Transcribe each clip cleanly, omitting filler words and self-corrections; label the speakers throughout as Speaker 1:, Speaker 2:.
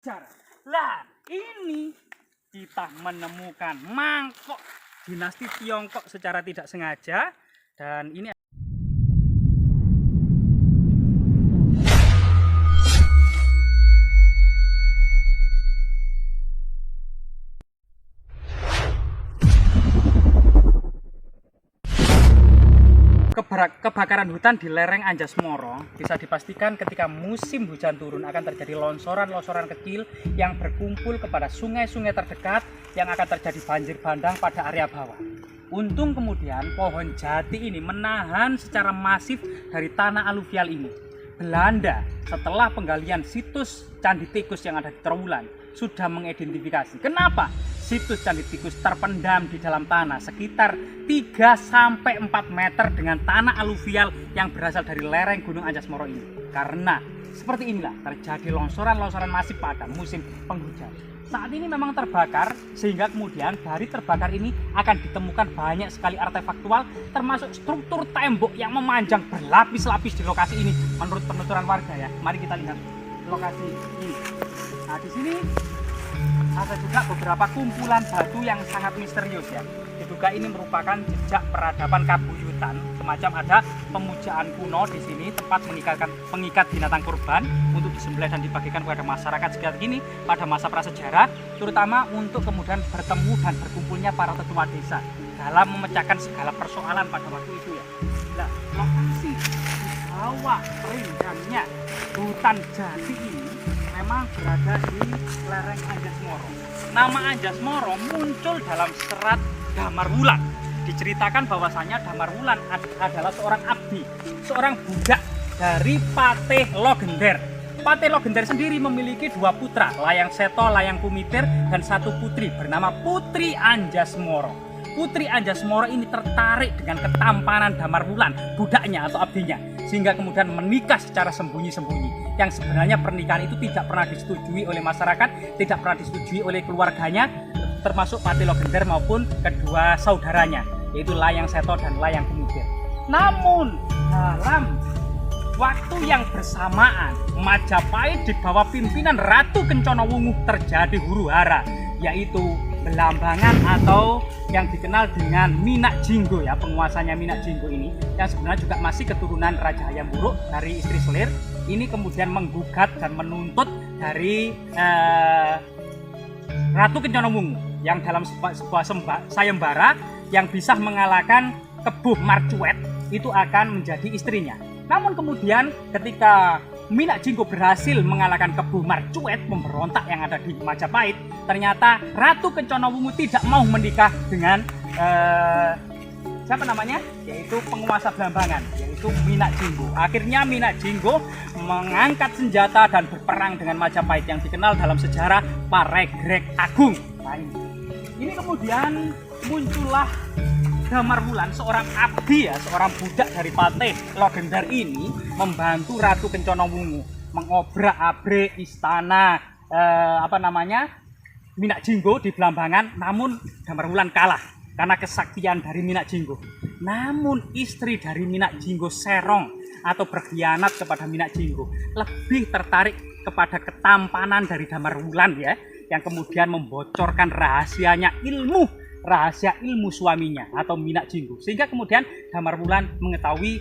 Speaker 1: Cara. Lah, ini kita menemukan mangkok dinasti Tiongkok secara tidak sengaja, dan ini kebakaran hutan di lereng Anjasmara bisa dipastikan ketika musim hujan turun akan terjadi longsoran-longsoran kecil yang berkumpul kepada sungai-sungai terdekat yang akan terjadi banjir bandang pada area bawah. Untung kemudian pohon jati ini menahan secara masif dari tanah aluvial ini. Belanda setelah penggalian situs Candi Tikus yang ada di Trowulan sudah mengidentifikasi kenapa situs Candi Tikus terpendam di dalam tanah sekitar 3-4 meter dengan tanah aluvial yang berasal dari lereng Gunung Anjasmara ini. Karena seperti inilah terjadi longsoran-longsoran masif pada musim penghujan. Saat ini memang terbakar, sehingga kemudian dari terbakar ini akan ditemukan banyak sekali artefaktual, termasuk struktur tembok yang memanjang berlapis-lapis di lokasi ini menurut penuturan warga ya. Mari kita lihat lokasi ini. Nah, di sini ada juga beberapa kumpulan batu yang sangat misterius ya. Diduga ini merupakan jejak peradaban Kabuyutan, semacam ada pemujaan kuno di sini, tempat mengikat binatang kurban untuk disembelih dan dibagikan kepada masyarakat sekitar ini pada masa prasejarah, terutama untuk kemudian bertemu dan berkumpulnya para tetua desa dalam memecahkan segala persoalan pada waktu itu ya. Nah, lokasi di bawah rindangnya hutan jati ini memang berada di lereng Anjasmara. Nama Anjasmara muncul dalam serat Damar Wulan. Diceritakan bahwasanya Damar Wulan adalah seorang abdi, seorang budak dari Patih Logender. Patih Logender sendiri memiliki 2 putra, Layang Seto, Layang Kumitir, dan 1 putri bernama Putri Anjasmara. Putri Anjasmara ini tertarik dengan ketampanan Damar Wulan, budaknya atau abdinya, sehingga kemudian menikah secara sembunyi-sembunyi. Yang sebenarnya pernikahan itu tidak pernah disetujui oleh masyarakat, tidak pernah disetujui oleh keluarganya, termasuk Patih Logender maupun kedua saudaranya, yaitu Layang Seto dan Layang Kumitir. Namun dalam waktu yang bersamaan, Majapahit di bawah pimpinan Ratu Kencana Wungu terjadi huru-hara, yaitu Belambangan atau yang dikenal dengan Minak Jinggo ya, penguasanya Minak Jinggo ini yang sebenarnya juga masih keturunan Raja Hayam Wuruk dari istri Selir. Ini kemudian menggugat dan menuntut dari Ratu Kencana Wungu yang dalam sebuah sayembara yang bisa mengalahkan Kebuh Marcuet itu akan menjadi istrinya. Namun kemudian ketika Minak Jinggo berhasil mengalahkan Kebuh Marcuet, pemberontak yang ada di Majapahit, ternyata Ratu Kencana Wungu tidak mau menikah dengan siapa namanya? Yaitu penguasa Belambangan, yaitu Minak Jinggo. Akhirnya Minak Jinggo mengangkat senjata dan berperang dengan Majapahit yang dikenal dalam sejarah Paregreg Agung. Nah, ini kemudian muncullah Damar Wulan, seorang abdi ya, seorang budak dari Patih Logender ini membantu Ratu Kencana Wungu mengobrak-abrik istana Minak Jinggo di Belambangan. Namun Damar Wulan kalah karena kesaktian dari Minak Jinggo. Namun istri dari Minak Jinggo serong atau berkhianat kepada Minak Jinggo, lebih tertarik kepada ketampanan dari Damar Wulan ya, yang kemudian membocorkan rahasia ilmu suaminya atau Minak Jinggo, sehingga kemudian Damar Wulan mengetahui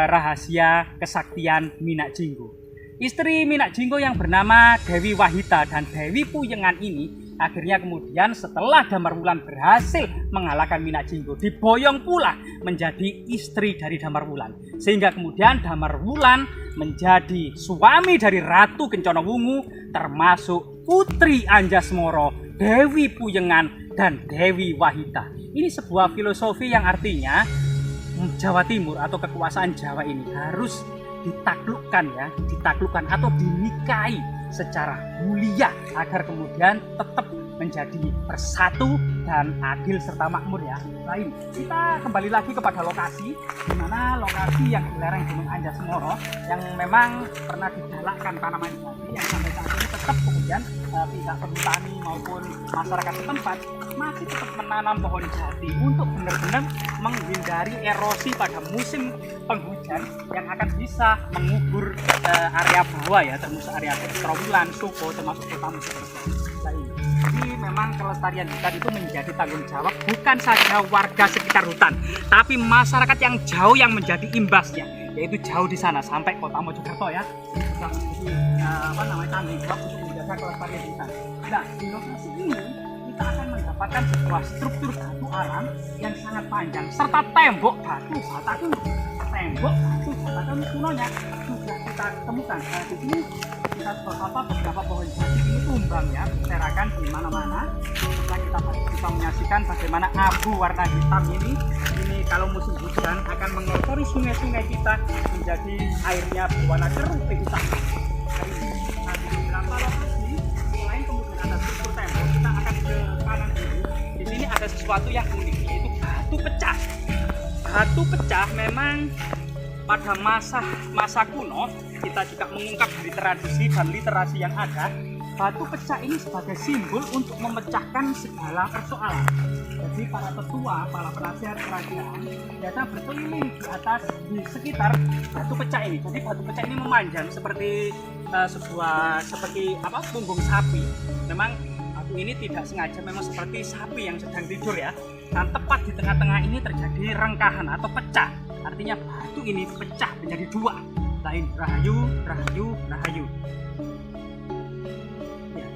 Speaker 1: rahasia kesaktian Minak Jinggo. Istri Minak Jinggo yang bernama Dewi Wahita dan Dewi Puyengan ini akhirnya kemudian setelah Damar Wulan berhasil mengalahkan Minak Jinggo, diboyong pula menjadi istri dari Damar Wulan, sehingga kemudian Damar Wulan menjadi suami dari Ratu Kencana Wungu, termasuk Putri Anjasmara, Dewi Puyengan, dan Dewi Wahita. Ini sebuah filosofi yang artinya Jawa Timur atau kekuasaan Jawa ini harus ditaklukkan atau dinikahi secara mulia agar kemudian tetap menjadi bersatu dan adil serta makmur ya. Nah, ini kita kembali lagi kepada lokasi, di mana lokasi yang di lereng Gunung Anjasmara yang memang pernah digalakkan tanaman jati yang sampai saat ini tetap kemudian pihak petani maupun masyarakat setempat masih tetap menanam pohon jati untuk benar-benar menghindari erosi pada musim penghujan hujan yang akan bisa mengubur area bawah ya, termasuk area Trawulan, Suko, termasuk Kota Mojokerto. Nah, jadi memang kelestarian hutan itu menjadi tanggung jawab bukan saja warga sekitar hutan, tapi masyarakat yang jauh yang menjadi imbasnya, yaitu jauh di sana sampai Kota Mojokerto ya. Sudah menjadi tanggung jawab untuk menjaga kelestarian hutan. Nah, di lokasi ini kita akan mendapatkan sebuah struktur batu alam yang sangat panjang serta tembok batu bata kuno. Tembok batu bata kunonya sudah kita temukan. Nah, di sini kita beberapa pohon jati ini tumbang ya, berserakan di mana-mana. Setelah kita bisa menyaksikan bagaimana abu warna hitam ini kalau musim hujan akan mengotori sungai-sungai kita menjadi airnya berwarna keruh hitam. Nah, di beberapa lokasi selain kemudian ada struktur tembok, kita akan ke kanan dulu. Di sini ada sesuatu yang unik, yaitu batu pecah. Batu pecah memang pada masa kuno kita juga mengungkap dari tradisi dan literasi yang ada. Batu pecah ini sebagai simbol untuk memecahkan segala persoalan. Jadi para tetua, para penasihat kerajaan biasa berkeliling di atas di sekitar batu pecah ini. Jadi batu pecah ini memanjang seperti seperti punggung sapi. Memang batu ini tidak sengaja memang seperti sapi yang sedang tidur ya. Dan tepat di tengah-tengah ini terjadi rengkahan atau pecah. Artinya batu ini pecah menjadi dua. Lain rahayu, rahayu, rahayu. Ya.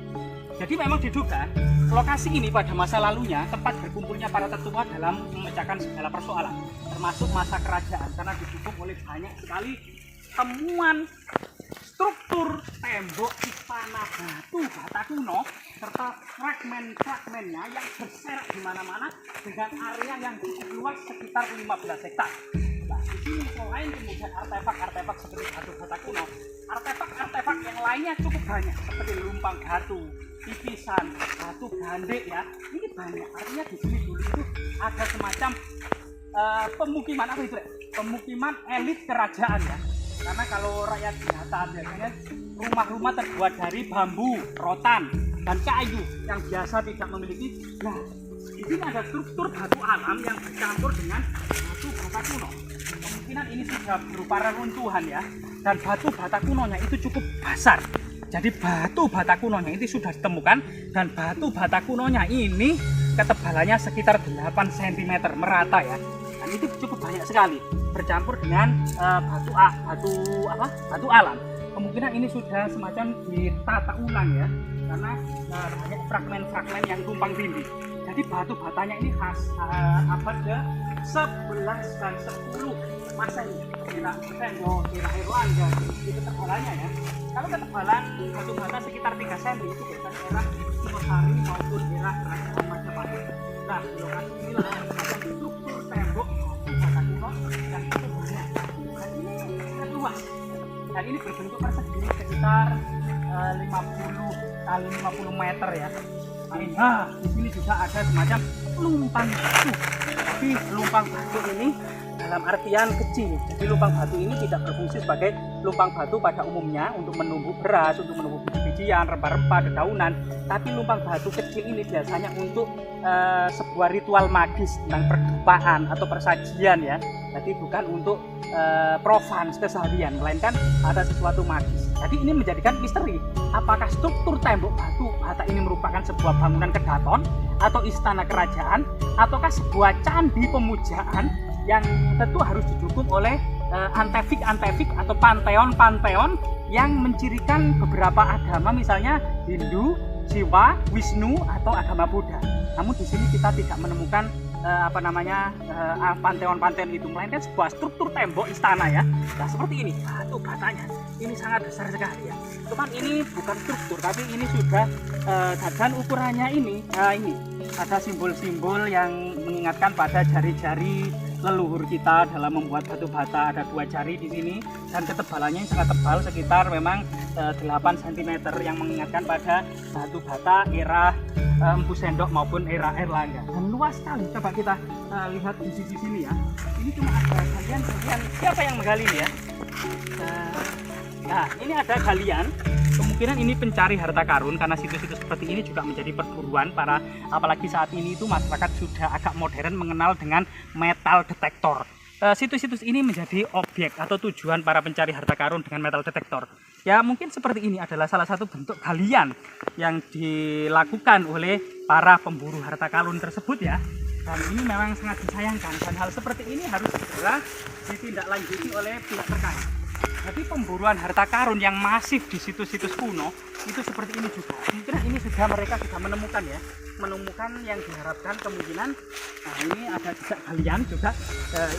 Speaker 1: Jadi memang diduga lokasi ini pada masa lalunya tempat berkumpulnya para tetua dalam memecahkan segala persoalan, termasuk masa kerajaan, karena didukung oleh banyak sekali temuan struktur tembok istana batu bata kuno serta fragmen-fragmennya yang berserak di mana-mana dengan area yang cukup luas sekitar 15 hektar. Nah, di sini selain kemudian artefak-artefak seperti batu bata kuno, artefak-artefak yang lainnya cukup banyak seperti lumpang batu, tipisan, batu gandek ya. Ini banyak. Artinya di sini dulu itu ada semacam pemukiman pemukiman elit kerajaan ya. Karena kalau rakyat biasa biasanya rumah-rumah terbuat dari bambu, rotan, dan kayu yang biasa tidak memiliki. Nah, di sini ada struktur batu alam yang bercampur dengan batu bata kuno. Kemungkinan ini sudah berupa reruntuhan ya. Dan batu bata kunonya itu cukup besar. Jadi batu bata kunonya itu sudah ditemukan, dan batu bata kunonya ini ketebalannya sekitar 8 cm merata ya. Dan itu cukup banyak sekali bercampur dengan batu alam. Kemungkinan ini sudah semacam ditata ulang ya, karena banyak fragmen-fragmen yang tumpang tindih. Jadi batu batanya ini khas abad ke-11 dan 10 Masehi. Kira Sendo, kira Erlangga, itu ketebalannya ya. Kalau ketebalan batu bata sekitar 3 cm itu biasanya era Singosari maupun era Kerajaan Majapahit. Nah, di lokasi inilah semacam struktur tembok batu bata kuno yang cukup banyak. Dan ini sangat luas. Dan ini berbentuk persegi sekitar 50 kali 50 meter ya. Nah, di sini juga ada semacam lumpang batu. Tapi lumpang batu ini dalam artian kecil. Jadi lumpang batu ini tidak berfungsi sebagai lumpang batu pada umumnya untuk menumbuk beras, untuk menumbuk biji-bijian, rempah-rempah, dedaunan. Tapi lumpang batu kecil ini biasanya untuk sebuah ritual magis tentang pergempaan atau persajian ya. Jadi bukan untuk profan keseharian, melainkan ada sesuatu magis. Jadi ini menjadikan misteri. Apakah struktur tembok batu bata ini merupakan sebuah bangunan kedaton atau istana kerajaan, ataukah sebuah candi pemujaan yang tentu harus didukung oleh antefik-antefik atau panteon-panteon yang mencirikan beberapa agama, misalnya Hindu, Siwa, Wisnu, atau agama Buddha. Namun di sini kita tidak menemukan panteon-panteon itu, melainkan sebuah struktur tembok istana ya. Nah, seperti ini batu batanya ini sangat besar sekali ya. Cuman ini bukan struktur, tapi ini sudah dan ukurannya ini ada simbol-simbol yang mengingatkan pada jari-jari leluhur kita dalam membuat batu bata. Ada 2 jari di sini dan ketebalannya sangat tebal, sekitar memang 8 cm, yang mengingatkan pada batu bata era Empu Sendok maupun era Erlangga. Dan luas sekali. Coba kita lihat di sisi sini ya. Ini cuma ada galian. Siapa yang menggali ini ya? Nah, ini ada galian. Kemungkinan ini pencari harta karun, karena situs-situs seperti ini juga menjadi perburuan apalagi saat ini itu masyarakat sudah agak modern mengenal dengan metal detektor. situs-situs ini menjadi objek atau tujuan para pencari harta karun dengan metal detektor. Ya mungkin seperti ini adalah salah satu bentuk galian yang dilakukan oleh para pemburu harta karun tersebut ya. Dan ini memang sangat disayangkan dan hal seperti ini harus segera ditindaklanjuti oleh pihak terkait. Jadi pemburuan harta karun yang masif di situs-situs kuno itu seperti ini juga. Mungkin ini mereka sudah menemukan ya, menemukan yang diharapkan kemungkinan. Nah ini ada juga galian juga.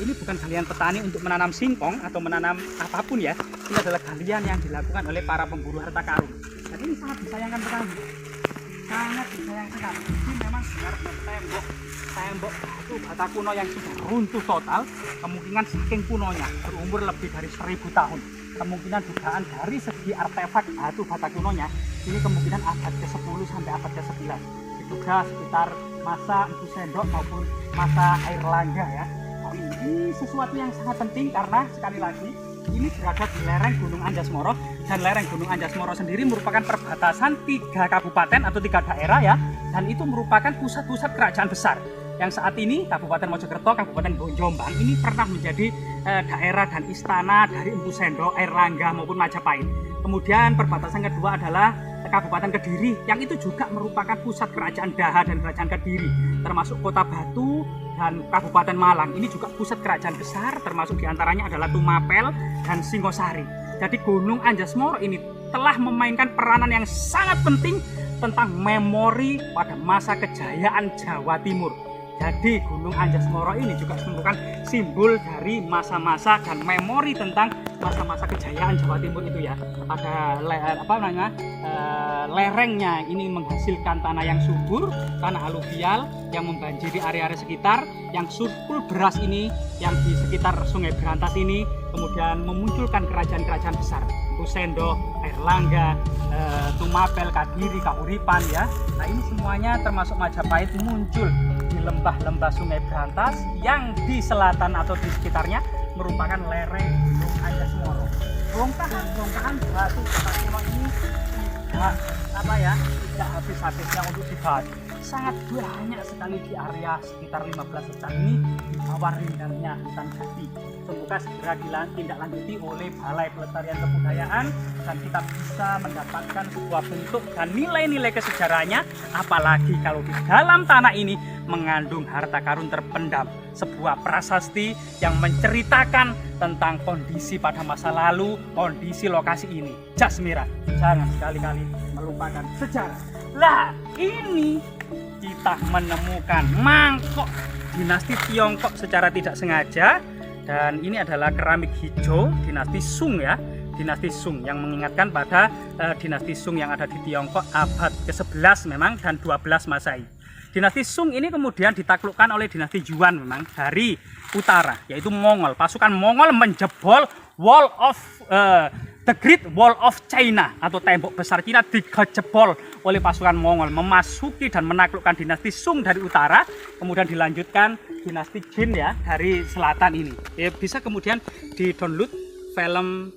Speaker 1: Ini bukan galian petani untuk menanam singkong atau menanam apapun ya. Ini adalah galian yang dilakukan oleh para pemburu harta karun. Jadi ini sangat disayangkan sekali. Sangat disayangkan. Ini memang benar tembok batu bata kuno yang sudah runtuh total, kemungkinan saking kunonya berumur lebih dari 1000 tahun. Kemungkinan dugaan dari segi artefak batu bata kunonya ini kemungkinan abad ke-10 sampai abad ke-11. Diduga sekitar masa Empu Sendok maupun masa Air Langga ya. Nah, ini sesuatu yang sangat penting karena sekali lagi ini berada di lereng Gunung Anjas-Moro, dan lereng Gunung Anjas-Moro sendiri merupakan perbatasan 3 kabupaten atau 3 daerah ya, dan itu merupakan pusat-pusat kerajaan besar. Yang saat ini Kabupaten Mojokerto, Kabupaten Jombang ini pernah menjadi daerah dan istana dari Empu Sendok, Air Langga maupun Majapahit. Kemudian perbatasan kedua adalah Kabupaten Kediri yang itu juga merupakan pusat kerajaan Daha dan kerajaan Kediri, termasuk Kota Batu dan Kabupaten Malang. Ini juga pusat kerajaan besar, termasuk diantaranya adalah Tumapel dan Singosari. Jadi Gunung Anjas-Moro ini telah memainkan peranan yang sangat penting tentang memori pada masa kejayaan Jawa Timur. Jadi Gunung Anjas-Moro ini juga merupakan simbol dari masa-masa dan memori tentang masa-masa kejayaan Jawa Timur itu ya. Ada lerengnya ini menghasilkan tanah yang subur, tanah aluvial yang membanjiri area-area sekitar, yang surplus beras ini yang di sekitar Sungai Berantas ini, kemudian memunculkan kerajaan-kerajaan besar, Empu Sendok, Air Langga, Tumapel, Kadiri, Kahuripan ya. Nah ini semuanya termasuk Majapahit muncul di lembah-lembah Sungai Berantas yang di selatan atau di sekitarnya merupakan lereng Gunung Anjas-Moro. Bongkahan batu bata kuno ini tidak habis-habisnya untuk dibahas. Sangat banyak sekali di area sekitar 15 hektar ini di bawah rindangnya hutan jati. Semoga segera ditindaklanjuti oleh Balai Pelestarian Kebudayaan dan kita bisa mendapatkan sebuah bentuk dan nilai-nilai kesejarahnya, apalagi kalau di dalam tanah ini mengandung harta karun terpendam, sebuah prasasti yang menceritakan tentang kondisi pada masa lalu, kondisi lokasi ini. Jasmira, jangan sekali-kali melupakan sejarah. Lah, ini kita menemukan mangkok dinasti Tiongkok secara tidak sengaja, dan ini adalah keramik hijau dinasti Sung ya, dinasti Sung yang mengingatkan pada dinasti Sung yang ada di Tiongkok abad ke-11 memang dan 12 Masehi. Dinasti Sung ini kemudian ditaklukkan oleh dinasti Yuan memang dari utara, yaitu Mongol. Pasukan Mongol menjebol The Great Wall of China atau tembok besar Cina dijebol oleh pasukan Mongol, memasuki dan menaklukkan dinasti Sung dari utara, kemudian dilanjutkan dinasti Jin ya dari selatan ini. Ya, bisa kemudian di-download film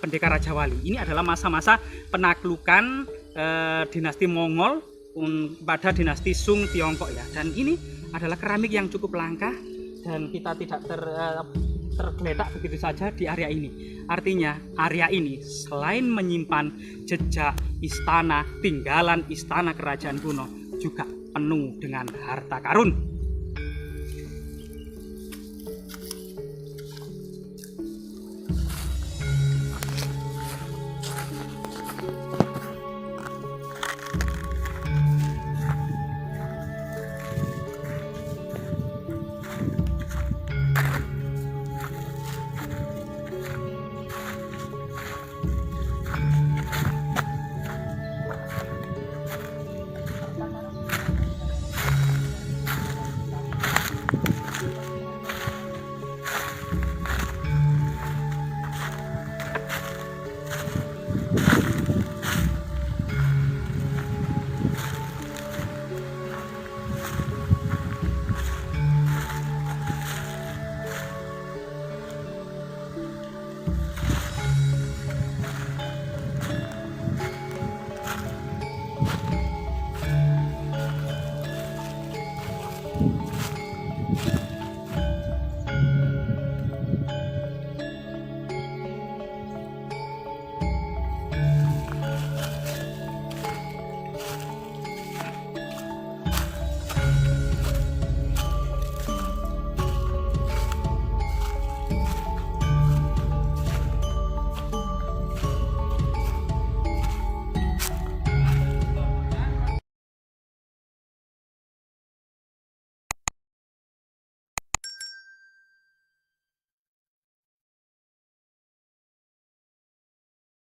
Speaker 1: Pendekar Raja Wali. Ini adalah masa-masa penaklukan dinasti Mongol pada dinasti Sung Tiongkok ya. Dan ini adalah keramik yang cukup langka dan kita tidak tergeletak begitu saja di area ini. Artinya area ini selain menyimpan jejak istana, tinggalan istana kerajaan kuno, juga penuh dengan harta karun.